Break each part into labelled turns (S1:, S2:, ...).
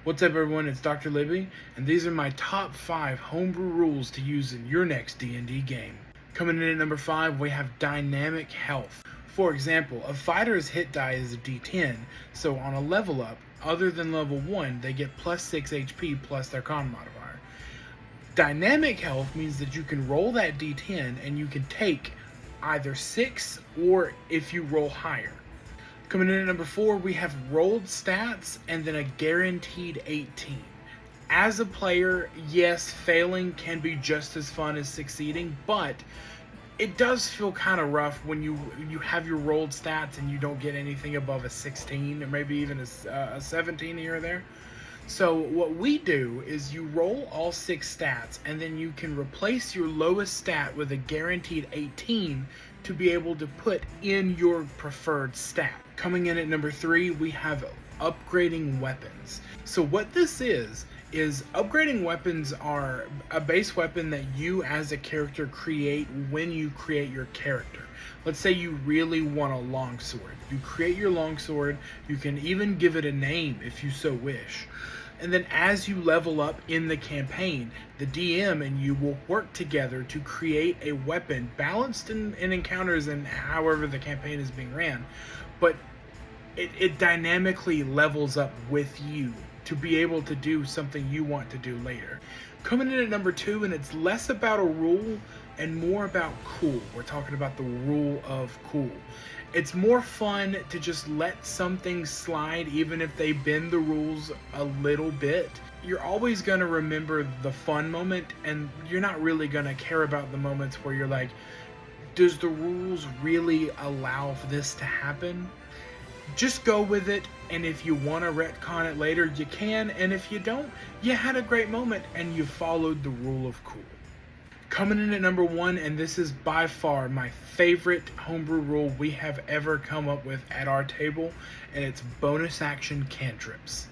S1: What's up everyone, it's Dr. Libby, and these are my top 5 homebrew rules to use in your next D&D game. Coming in at number 5, we have dynamic health. For example, a fighter's hit die is a d10, so on a level up, other than level 1, they get plus 6 HP plus their con modifier. Dynamic health means that you can roll that d10 and you can take either 6 or if you roll higher. Coming in at number 4, we have rolled stats and then a guaranteed 18. As a player, yes, failing can be just as fun as succeeding, but it does feel kind of rough when you have your rolled stats and you don't get anything above a 16 or maybe even a 17 here or there. So what we do is you roll all 6 stats and then you can replace your lowest stat with a guaranteed 18 to be able to put in your preferred stat. Coming in at number 3, we have upgrading weapons. So what this is upgrading weapons are a base weapon that you as a character create when you create your character. Let's say you really want a longsword. You create your longsword, you can even give it a name if you so wish. And then as you level up in the campaign, the DM and you will work together to create a weapon balanced in encounters and however the campaign is being ran. But it dynamically levels up with you to be able to do something you want to do later. Coming in at number 2, and it's less about a rule and more about cool. We're talking about the rule of cool. It's more fun to just let some things slide even if they bend the rules a little bit. You're always going to remember the fun moment, and you're not really going to care about the moments where you're like, does the rules really allow for this to happen? Just go with it, and if you want to retcon it later, you can, and if you don't, you had a great moment and you followed the rule of cool. Coming in at number 1, and this is by far my favorite homebrew rule we have ever come up with at our table, and it's bonus action cantrips.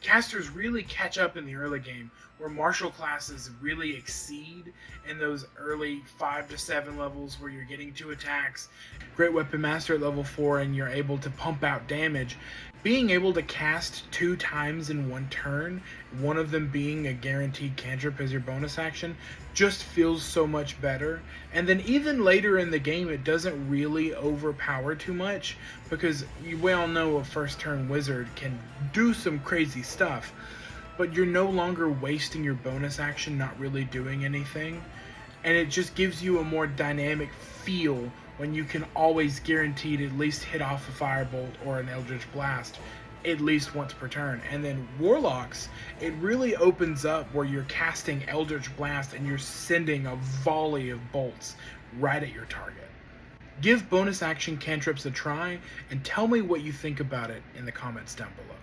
S1: Casters really catch up in the early game, where martial classes really exceed in those early 5 to 7 levels where you're getting 2 attacks. Great Weapon Master at level 4 and you're able to pump out damage. Being able to cast 2 times in one turn, one of them being a guaranteed cantrip as your bonus action, just feels so much better. And then even later in the game, it doesn't really overpower too much, because we all know a first turn wizard can do some crazy stuff, but you're no longer wasting your bonus action not really doing anything, and it just gives you a more dynamic feel when you can always guaranteed at least hit off a firebolt or an eldritch blast at least once per turn. And then warlocks, it really opens up where you're casting eldritch blast and you're sending a volley of bolts right at your target. Give bonus action cantrips a try and tell me what you think about it in the comments down below.